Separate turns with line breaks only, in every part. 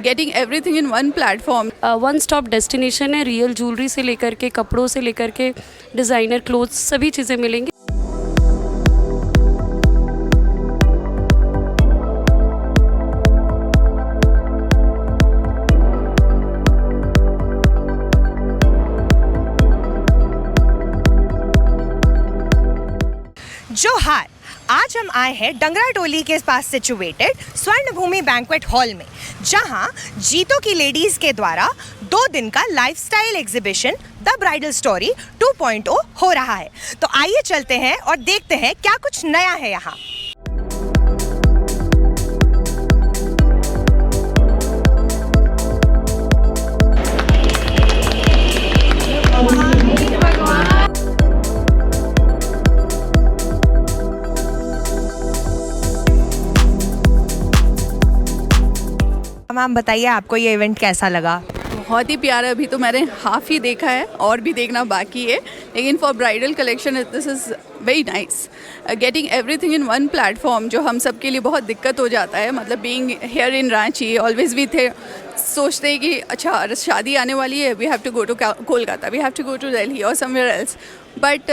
getting everything in one platform.
One stop destination है, real jewellery से लेकर के कपड़ों से लेकर के डिज़ाइनर क्लोथ्स सभी चीज़ें मिलेंगी।
जोहार, आज हम आए हैं डंगरा टोली के पास सिचुएटेड स्वर्ण भूमि बैंक्वेट हॉल में, जहां जीतो की लेडीज के द्वारा 2 दिन का lifestyle exhibition the bridal story 2.0 हो रहा है। तो आइए चलते हैं और देखते हैं क्या कुछ नया है यहाँ। मैम बताइए, आपको ये इवेंट कैसा लगा?
बहुत ही प्यारा। अभी तो मैंने हाफ ही देखा है और भी देखना बाकी है, लेकिन for bridal collection this is very nice. Getting everything in one platform, जो हम सब के लिए बहुत दिक्कत हो जाता है। मतलब being here in Ranchi, always we थे सोचते हैं कि अच्छा शादी आने वाली है, we have to go to Kolkata, we have to go to Delhi और somewhere else, but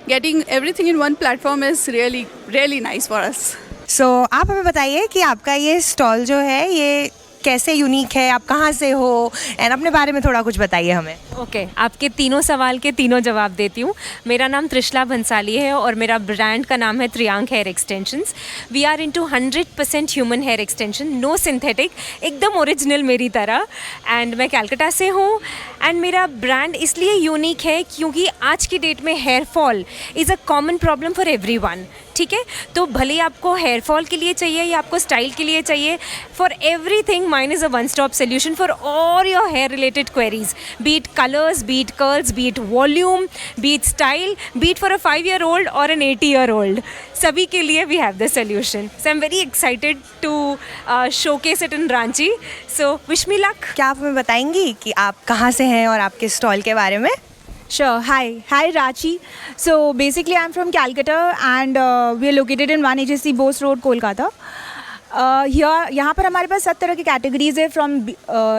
getting everything in one platform is really really nice for us.
So आप हमें बताइए कि आपका ये स्टॉल जो है ये कैसे यूनिक है, आप कहाँ से हो, एंड अपने बारे में थोड़ा कुछ बताइए हमें।
ओके, आपके तीनों सवाल के तीनों जवाब देती हूँ। मेरा नाम त्रिशला भंसाली है और मेरा ब्रांड का नाम है Triyank hair extensions. We are into 100% human hair extension, no synthetic, एकदम ओरिजिनल मेरी तरह। एंड मैं कैलकाटा से हूँ। एंड मेरा ब्रांड इसलिए यूनिक है क्योंकि आज की डेट में hair fall is a common problem for everyone. ठीक है, तो भले आपको हेयर फॉल के लिए चाहिए या आपको स्टाइल के लिए चाहिए, for everything mine is a one stop solution for all your hair related queries, be it colours, be it curls, be it volume, be it style, be it for a 5-year-old और an 80-year-old, सभी के लिए we have the solution. So I am very excited to showcase it in Ranchi. So wish me luck.
क्या आप हमें बताएंगी कि आप कहाँ से हैं और आपके स्टॉल के बारे में?
Sure. Hi Rachi. So basically I'm from Calcutta and we are located in 1 HSC Bose Road, Kolkata. यहाँ पर हमारे पास 7 तरह की कैटेगरीज है, from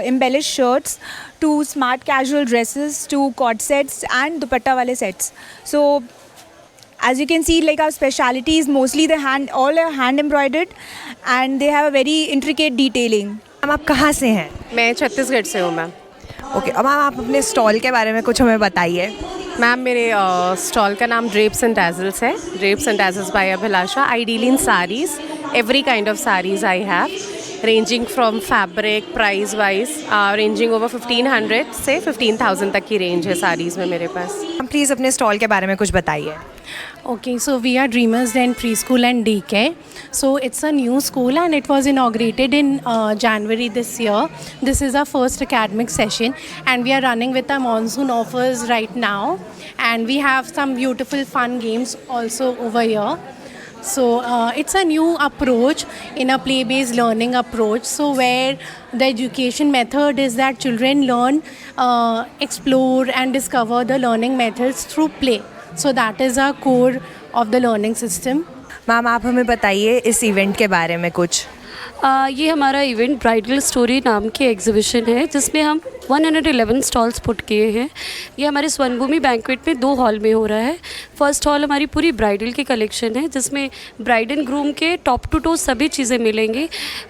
embellish shirts to smart casual dresses to coord sets and dupatta वाले sets. So as you can see, like our speciality is mostly all are hand embroidered and they have a very intricate detailing.
Ma'am आप कहाँ से हैं?
मैं छत्तीसगढ़ से हूँ ma'am.
Okay, अब ma'am आप अपने स्टॉल के बारे में कुछ हमें बताइए।
मैम मेरे स्टॉल का नाम ड्रेप्स एंड टैजल्स है, drapes and tassels by Abhilasha. I deal in saris, every kind of saris I have, ranging from fabric price wise ranging over 1500 से 15,000 तक की रेंज है साड़ीज़ में मेरे पास।
मैम प्लीज़ अपने स्टॉल के बारे में कुछ बताइए।
Okay, so we are Dreamers Den Preschool and Daycare. So it's a new school and it was inaugurated in January this year. This is our first academic session and we are running with our monsoon offers right now. And we have some beautiful fun games also over here. So it's a new approach in a play-based learning approach. So where the education method is that children learn, explore and discover the learning methods through play. So that is our core of the learning system.
Ma'am आप हमें बताइए इस event के बारे में कुछ।
ये हमारा इवेंट ब्राइडल स्टोरी नाम की एग्जीबिशन है, जिसमें हम 111 स्टॉल्स पुट किए हैं। ये हमारे स्वर्ण भूमि बैंक्वेट में 2 हॉल में हो रहा है। फर्स्ट हॉल हमारी पूरी ब्राइडल की कलेक्शन है, जिसमें ब्राइड एंड ग्रूम के टॉप टू टो सभी चीज़ें मिलेंगी।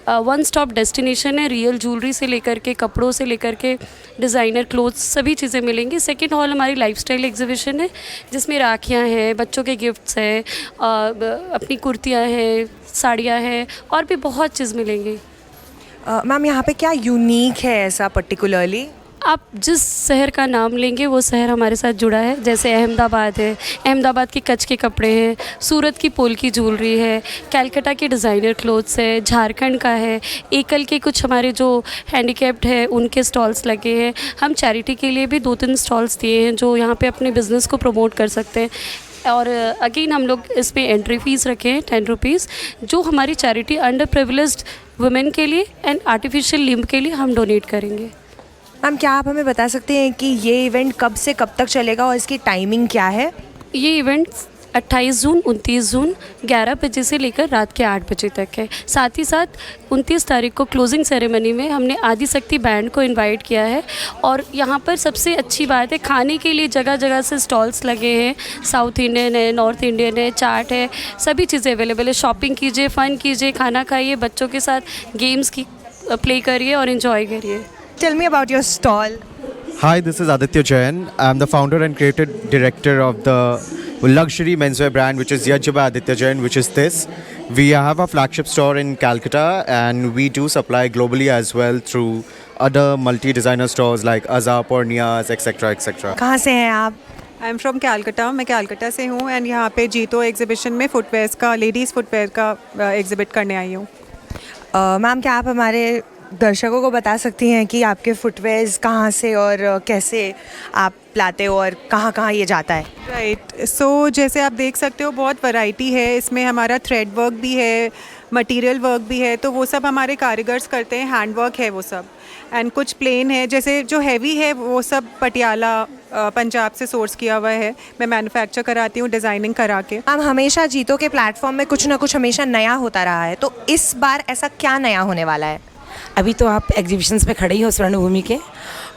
वन स्टॉप डेस्टिनेशन है, रियल ज्वेलरी से लेकर के कपड़ों से लेकर के डिज़ाइनर क्लोथ्स सभी चीज़ें मिलेंगी। सेकेंड हॉल हमारी लाइफस्टाइल एग्जीबिशन है, जिसमें राखियाँ हैं, बच्चों के गिफ्ट्स हैं, अपनी कुर्तियाँ हैं, साड़ियाँ हैं और भी बहुत चीज़ मिलेंगी।
मैम यहाँ पे क्या यूनिक है ऐसा पर्टिकुलरली?
आप जिस शहर का नाम लेंगे वो शहर हमारे साथ जुड़ा है। जैसे अहमदाबाद है, अहमदाबाद के कच्छ के कपड़े हैं, सूरत की पोल की ज्वेलरी है, कैलकाटा के डिज़ाइनर क्लोथ्स है, झारखंड का है, एकल के कुछ हमारे जो हैंडीकैप्ड है उनके स्टॉल्स लगे हैं। हम चैरिटी के लिए भी 2-3 स्टॉल्स दिए हैं, जो यहाँ पे अपने बिज़नेस को प्रमोट कर सकते हैं। और अगेन हम लोग इसमें एंट्री फ़ीस रखे हैं 10 रुपीज़, जो हमारी चैरिटी अंडर प्रिविलेज्ड वुमेन के लिए एंड आर्टिफिशियल लिम्ब के लिए हम डोनेट करेंगे।
मैम क्या आप हमें बता सकते हैं कि ये इवेंट कब से कब तक चलेगा और इसकी टाइमिंग क्या है?
ये इवेंट 28 जून 29 जून 11 बजे से लेकर रात के 8 बजे तक है। साथ ही साथ 29 तारीख को क्लोजिंग सेरेमनी में हमने आदिशक्ति बैंड को इनवाइट किया है। और यहाँ पर सबसे अच्छी बात है, खाने के लिए जगह जगह से स्टॉल्स लगे हैं। साउथ इंडियन है, नॉर्थ इंडियन है, चाट है, सभी चीज़ें अवेलेबल है। शॉपिंग कीजिए, फ़न कीजिए, खाना खाइए, बच्चों के साथ गेम्स की प्ले करिए और इन्जॉय करिए।
Tell me about your stall.
Hi, this is Aditya Jain. I'm the founder and creative director of the luxury menswear brand, which is Yaj by Aditya Jain, which is this. We have a flagship store in Calcutta, and we do supply globally as well through other multi-designer stores like Azar, Pornias, etc. etc.
कहाँ से हैं आप?
I am from Calcutta, मैं Calcutta से हूँ and यहाँ पे जीतो एग्जीबिशन में फुटवेयर्स का, लेडीज़ फुटवेयर का एग्जिबिट करने आई हूँ।
मैम, क्या आप हमारे दर्शकों को बता सकती हैं कि आपके फुटवेयर्स कहाँ से और कैसे आप लाते हो और कहाँ कहाँ ये जाता है?
राइट, सो जैसे आप देख सकते हो बहुत वैरायटी है इसमें। हमारा थ्रेड वर्क भी है, मटेरियल वर्क भी है, तो वो सब हमारे कारीगर्स करते हैं, हैंड वर्क है वो सब। एंड कुछ प्लेन है, जैसे जो हैवी है वो सब पटियाला पंजाब से सोर्स किया हुआ है। मैं मैन्युफैक्चर कराती हूँ डिज़ाइनिंग करा के।
हम हमेशा जीतो के प्लेटफॉर्म में कुछ ना कुछ हमेशा नया होता रहा है, तो इस बार ऐसा क्या नया होने वाला है?
अभी तो आप एग्जीबिशंस पे खड़े ही हो स्वर्णभूमि के,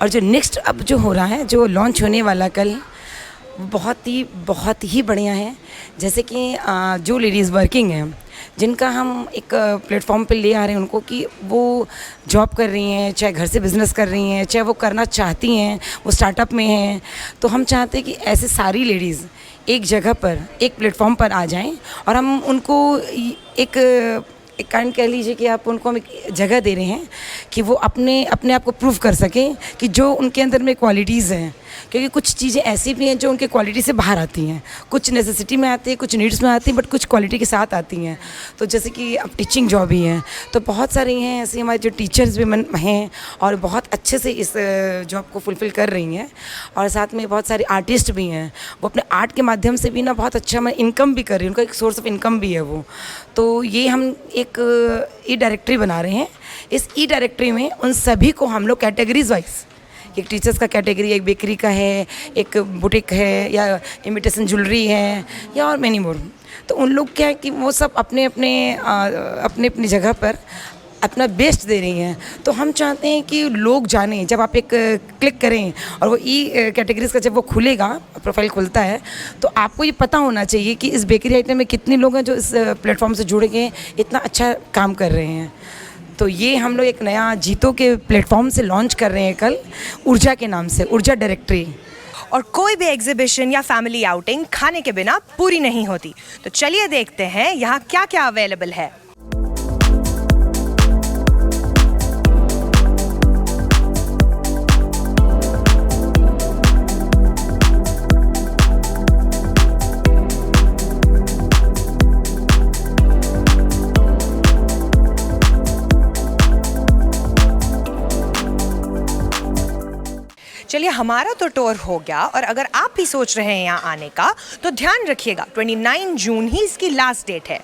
और जो नेक्स्ट अब जो हो रहा है, जो लॉन्च होने वाला कल, बहुत ही बढ़िया है। जैसे कि जो लेडीज़ वर्किंग हैं, जिनका हम एक प्लेटफॉर्म पे ले आ रहे हैं उनको, कि वो जॉब कर रही हैं, चाहे घर से बिज़नेस कर रही हैं, चाहे वो करना चाहती हैं, वो स्टार्टअप में हैं, तो हम चाहते हैं कि ऐसे सारी लेडीज़ एक जगह पर, एक प्लेटफॉर्म पर आ जाएं और हम उनको एक काइंड कह लीजिए कि आप उनको हम एक जगह दे रहे हैं कि वो अपने आप को प्रूव कर सकें कि जो उनके अंदर में क्वालिटीज़ हैं। क्योंकि कुछ चीज़ें ऐसी भी हैं जो उनके क्वालिटी से बाहर आती हैं, कुछ नेसेसिटी में आती है, कुछ नीड्स में आती हैं, बट कुछ क्वालिटी के साथ आती हैं। तो जैसे कि अब टीचिंग जॉब ही है, तो बहुत सारी हैं ऐसी हमारे जो टीचर्स भी हैं और बहुत अच्छे से इस जॉब को फुलफ़िल कर रही हैं। और साथ में बहुत सारे आर्टिस्ट भी हैं, वो अपने आर्ट के माध्यम से भी ना बहुत अच्छा इनकम भी कर रही हैं, उनका एक सोर्स ऑफ इनकम भी है वो। तो ये हम एक ई डायरेक्टरी बना रहे हैं। इस ई डायरेक्टरी में उन सभी को हम लोग कैटेगरीज वाइज, एक टीचर्स का कैटेगरी, एक बेकरी का है, एक बुटीक है, या इमिटेशन ज्वेलरी है, या और मैनी मोर। तो उन लोग क्या है कि वो सब अपने अपनी जगह पर अपना बेस्ट दे रही हैं। तो हम चाहते हैं कि लोग जानें, जब आप एक क्लिक करें और वो ई कैटेगरीज का जब वो खुलेगा, प्रोफाइल खुलता है, तो आपको ये पता होना चाहिए कि इस बेकरी आइटम में कितने लोग हैं जो इस प्लेटफॉर्म से जुड़ के इतना अच्छा काम कर रहे हैं। तो ये हम लोग एक नया जीतो के प्लेटफॉर्म से लॉन्च कर रहे हैं कल, ऊर्जा के नाम से, ऊर्जा डायरेक्टरी।
और कोई भी एग्जीबिशन या फैमिली आउटिंग खाने के बिना पूरी नहीं होती। तो चलिए देखते हैं यहाँ क्या क्या अवेलेबल है। चलिए, हमारा तो टूर हो गया, और अगर आप भी सोच रहे हैं यहाँ आने का, तो ध्यान रखिएगा 29 जून ही इसकी लास्ट डेट है।